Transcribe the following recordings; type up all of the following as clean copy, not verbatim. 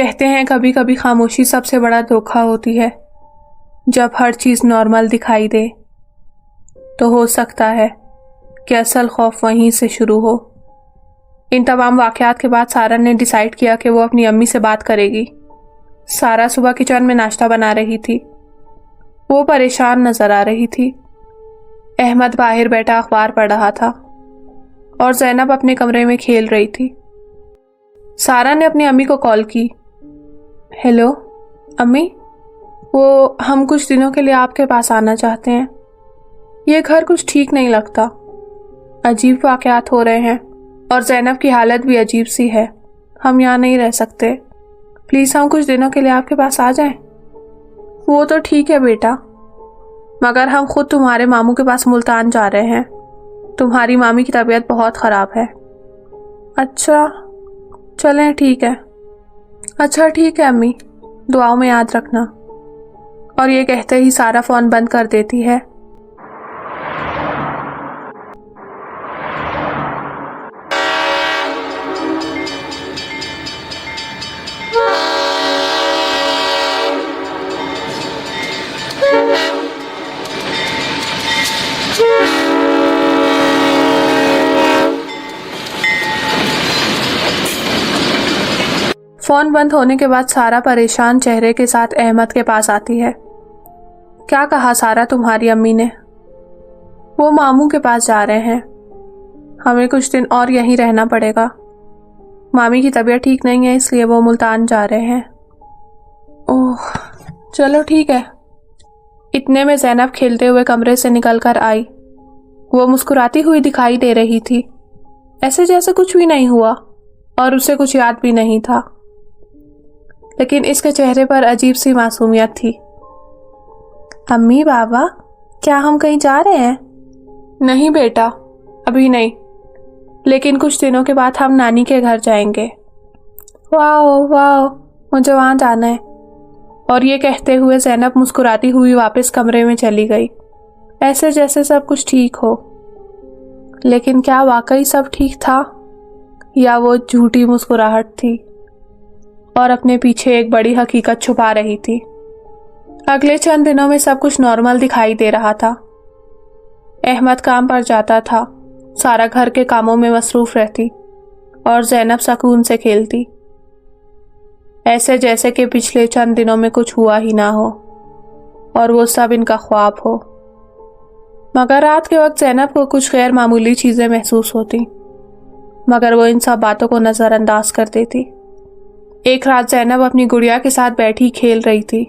کہتے ہیں کبھی کبھی خاموشی سب سے بڑا دھوکہ ہوتی ہے۔ جب ہر چیز نارمل دکھائی دے تو ہو سکتا ہے کہ اصل خوف وہیں سے شروع ہو۔ ان تمام واقعات کے بعد سارا نے ڈیسائیڈ کیا کہ وہ اپنی امی سے بات کرے گی۔ سارا صبح کچن میں ناشتہ بنا رہی تھی۔ وہ پریشان نظر آ رہی تھی۔ احمد باہر بیٹھا اخبار پڑھ رہا تھا اور زینب اپنے کمرے میں کھیل رہی تھی۔ سارا نے اپنی امی کو کال کی۔ ہیلو امی، ہم کچھ دنوں کے لیے آپ کے پاس آنا چاہتے ہیں۔ یہ گھر کچھ ٹھیک نہیں لگتا، عجیب واقعات ہو رہے ہیں اور زینب کی حالت بھی عجیب سی ہے۔ ہم یہاں نہیں رہ سکتے، پلیز ہم کچھ دنوں کے لیے آپ کے پاس آ جائیں۔ وہ تو ٹھیک ہے بیٹا، مگر ہم خود تمہارے ماموں کے پاس ملتان جا رہے ہیں۔ تمہاری مامی کی طبیعت بہت خراب ہے۔ اچھا چلیں ٹھیک ہے۔ اچھا ٹھیک ہے امی، دعاؤں میں یاد رکھنا۔ اور یہ کہتے ہی سارا فون بند کر دیتی ہے۔ فون بند ہونے کے بعد سارا پریشان چہرے کے ساتھ احمد کے پاس آتی ہے۔ کیا کہا سارا تمہاری امی نے؟ وہ ماموں کے پاس جا رہے ہیں، ہمیں کچھ دن اور یہیں رہنا پڑے گا۔ مامی کی طبیعت ٹھیک نہیں ہے، اس لیے وہ ملتان جا رہے ہیں۔ اوہ چلو ٹھیک ہے۔ اتنے میں زینب کھیلتے ہوئے کمرے سے نکل کر آئی۔ وہ مسکراتی ہوئی دکھائی دے رہی تھی، ایسے جیسے کچھ بھی نہیں ہوا اور اسے کچھ یاد بھی نہیں تھا، لیکن اس کے چہرے پر عجیب سی معصومیت تھی۔ امی بابا، کیا ہم کہیں جا رہے ہیں؟ نہیں بیٹا، ابھی نہیں، لیکن کچھ دنوں کے بعد ہم نانی کے گھر جائیں گے۔ واو واو، مجھے وہاں جانا ہے۔ اور یہ کہتے ہوئے زینب مسکراتی ہوئی واپس کمرے میں چلی گئی، ایسے جیسے سب کچھ ٹھیک ہو۔ لیکن کیا واقعی سب ٹھیک تھا یا وہ جھوٹی مسکراہٹ تھی اور اپنے پیچھے ایک بڑی حقیقت چھپا رہی تھی؟ اگلے چند دنوں میں سب کچھ نارمل دکھائی دے رہا تھا۔ احمد کام پر جاتا تھا، سارا گھر کے کاموں میں مصروف رہتی اور زینب سکون سے کھیلتی، ایسے جیسے کہ پچھلے چند دنوں میں کچھ ہوا ہی نہ ہو اور وہ سب ان کا خواب ہو۔ مگر رات کے وقت زینب کو کچھ غیر معمولی چیزیں محسوس ہوتی، مگر وہ ان سب باتوں کو نظر انداز کر دیتی۔ ایک رات زینب اپنی گڑیا کے ساتھ بیٹھی کھیل رہی تھی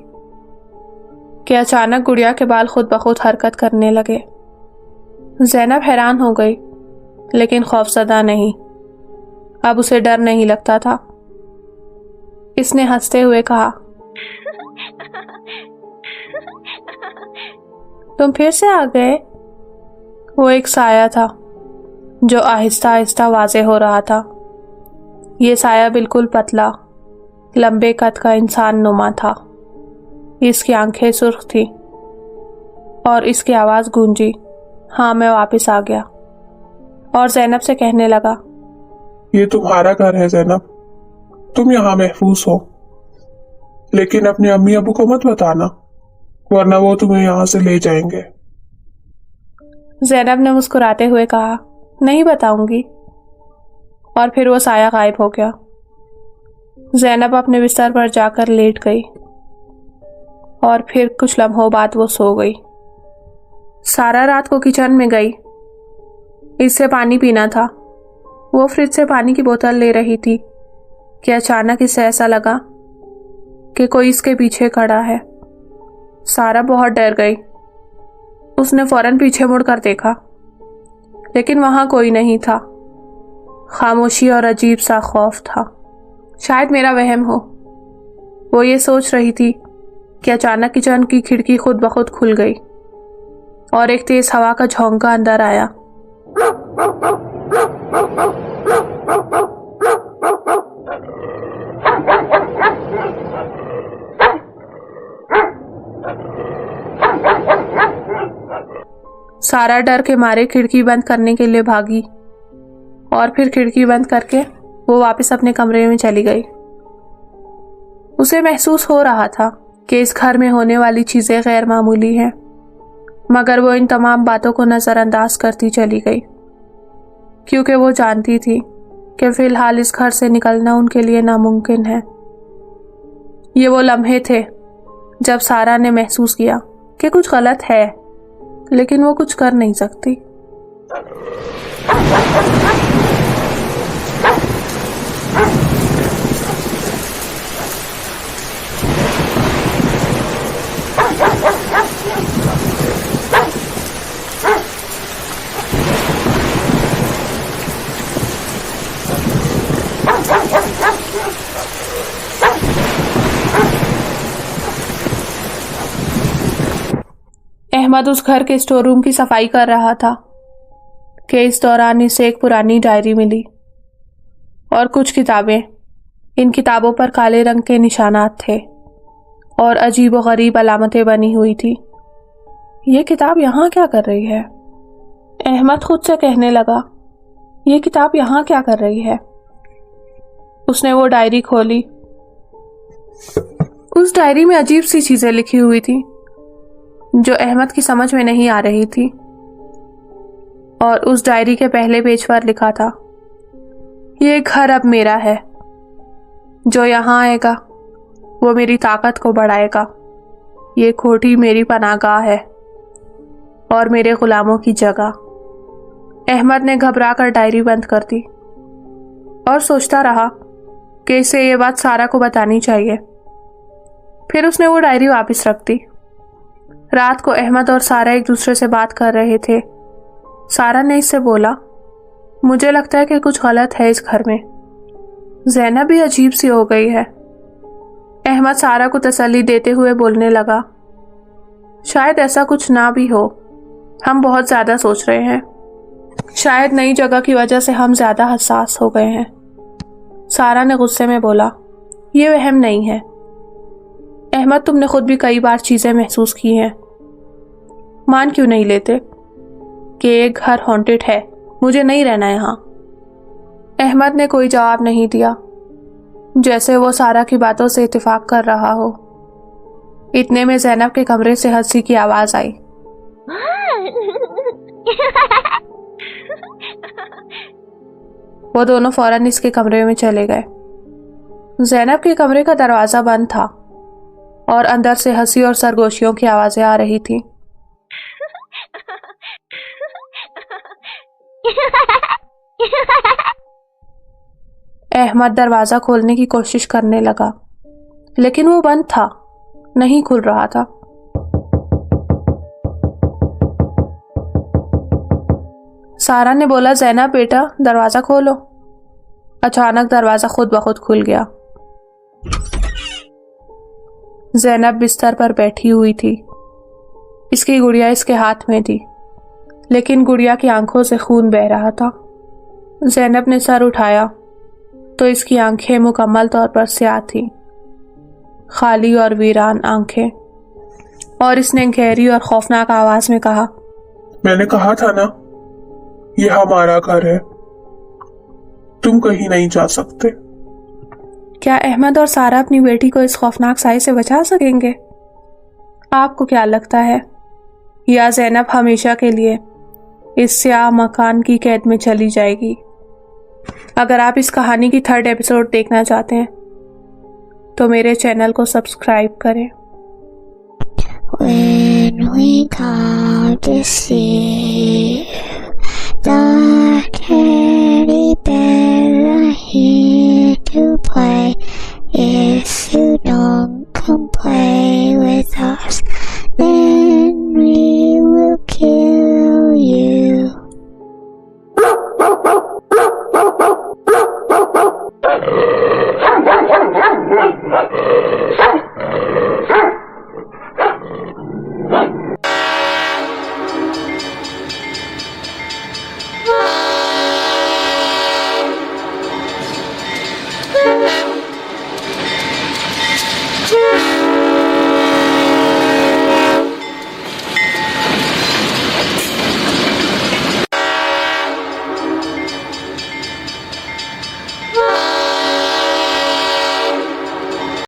کہ اچانک گڑیا کے بال خود بخود حرکت کرنے لگے۔ زینب حیران ہو گئی، لیکن خوفزدہ نہیں۔ اب اسے ڈر نہیں لگتا تھا۔ اس نے ہنستے ہوئے کہا، تم پھر سے آ گئے؟ وہ ایک سایہ تھا جو آہستہ آہستہ واضح ہو رہا تھا۔ یہ سایہ بالکل پتلا، لمبے قد کا انسان نما تھا۔ اس کی آنکھیں سرخ تھی اور اس کی آواز گونجی، ہاں میں واپس آ گیا۔ اور زینب سے کہنے لگا، یہ تمہارا گھر ہے زینب، تم یہاں محفوظ ہو، لیکن اپنے امی ابو کو مت بتانا، ورنہ وہ تمہیں یہاں سے لے جائیں گے۔ زینب نے مسکراتے ہوئے کہا، نہیں بتاؤں گی۔ اور پھر وہ سایہ غائب ہو گیا۔ زینب اپنے بستر پر جا کر لیٹ گئی اور پھر کچھ لمحوں بعد وہ سو گئی۔ سارا رات کو کچن میں گئی، اس سے پانی پینا تھا۔ وہ فریج سے پانی کی بوتل لے رہی تھی کہ اچانک اسے ایسا لگا کہ کوئی اس کے پیچھے کھڑا ہے۔ سارا بہت ڈر گئی۔ اس نے فوراً پیچھے مڑ کر دیکھا، لیکن وہاں کوئی نہیں تھا۔ خاموشی اور عجیب سا خوف تھا۔ شاید میرا وہم ہو، وہ یہ سوچ رہی تھی کہ اچانک کچن کی کھڑکی خود بخود کھل گئی اور ایک تیز ہوا کا جھونکا اندر آیا۔ سارا ڈر کے مارے کھڑکی بند کرنے کے لیے بھاگی اور پھر کھڑکی بند کر کے وہ واپس اپنے کمرے میں چلی گئی۔ اسے محسوس ہو رہا تھا کہ اس گھر میں ہونے والی چیزیں غیر معمولی ہیں، مگر وہ ان تمام باتوں کو نظر انداز کرتی چلی گئی، کیونکہ وہ جانتی تھی کہ فی الحال اس گھر سے نکلنا ان کے لیے ناممکن ہے۔ یہ وہ لمحے تھے جب سارا نے محسوس کیا کہ کچھ غلط ہے، لیکن وہ کچھ کر نہیں سکتی۔ احمد اس گھر کے اسٹور روم کی صفائی کر رہا تھا کہ اس دوران اسے ایک پرانی ڈائری ملی اور کچھ کتابیں۔ ان کتابوں پر کالے رنگ کے نشانات تھے اور عجیب و غریب علامتیں بنی ہوئی تھی۔ یہ کتاب یہاں کیا کر رہی ہے؟ احمد خود سے کہنے لگا، یہ کتاب یہاں کیا کر رہی ہے؟ اس نے وہ ڈائری کھولی۔ اس ڈائری میں عجیب سی چیزیں لکھی ہوئی تھی جو احمد کی سمجھ میں نہیں آ رہی تھی، اور اس ڈائری کے پہلے پیج پر لکھا تھا، یہ گھر اب میرا ہے، جو یہاں آئے گا وہ میری طاقت کو بڑھائے گا، یہ کوٹھی میری پناہ گاہ ہے اور میرے غلاموں کی جگہ۔ احمد نے گھبرا کر ڈائری بند کر دی اور سوچتا رہا کہ اسے یہ بات سارا کو بتانی چاہیے۔ پھر اس نے وہ ڈائری واپس رکھ دی۔ رات کو احمد اور سارا ایک دوسرے سے بات کر رہے تھے۔ سارا نے اس سے بولا، مجھے لگتا ہے کہ کچھ غلط ہے اس گھر میں، زینب بھی عجیب سی ہو گئی ہے۔ احمد سارا کو تسلی دیتے ہوئے بولنے لگا، شاید ایسا کچھ نہ بھی ہو، ہم بہت زیادہ سوچ رہے ہیں، شاید نئی جگہ کی وجہ سے ہم زیادہ حساس ہو گئے ہیں۔ سارا نے غصے میں بولا، یہ وہم نہیں ہے احمد، تم نے خود بھی کئی بار چیزیں محسوس کی ہیں، مان کیوں نہیں لیتے کہ ایک گھر ہانٹڈ ہے، مجھے نہیں رہنا یہاں۔ احمد نے کوئی جواب نہیں دیا، جیسے وہ سارا کی باتوں سے اتفاق کر رہا ہو۔ اتنے میں زینب کے کمرے سے ہنسی کی آواز آئی۔ وہ دونوں فوراً اس کے کمرے میں چلے گئے۔ زینب کے کمرے کا دروازہ بند تھا اور اندر سے ہنسی اور سرگوشیوں کی آوازیں آ رہی تھی۔ احمد دروازہ کھولنے کی کوشش کرنے لگا، لیکن وہ بند تھا، نہیں کھل رہا تھا۔ سارا نے بولا، زینب بیٹا دروازہ کھولو۔ اچانک دروازہ خود بخود کھل گیا۔ زینب بستر پر بیٹھی ہوئی تھی، اس کی گڑیا اس کے ہاتھ میں تھی، لیکن گڑیا کی آنکھوں سے خون بہہ رہا تھا۔ زینب نے سر اٹھایا تو اس کی آنکھیں مکمل طور پر سیاہ تھیں، خالی اور ویران آنکھیں، اور اس نے گہری اور خوفناک آواز میں کہا، میں نے کہا تھا نا یہ ہمارا گھر ہے، تم کہیں نہیں جا سکتے۔ کیا احمد اور سارا اپنی بیٹی کو اس خوفناک سائے سے بچا سکیں گے؟ آپ کو کیا لگتا ہے؟ یا زینب ہمیشہ کے لیے اس سیاہ مکان کی قید میں چلی جائے گی؟ اگر آپ اس کہانی کی 3rd ایپیسوڈ دیکھنا چاہتے ہیں تو میرے چینل کو سبسکرائب کریں۔ When we come to see the teddy bear are here to play, if you don't come play with us, then we will kill you.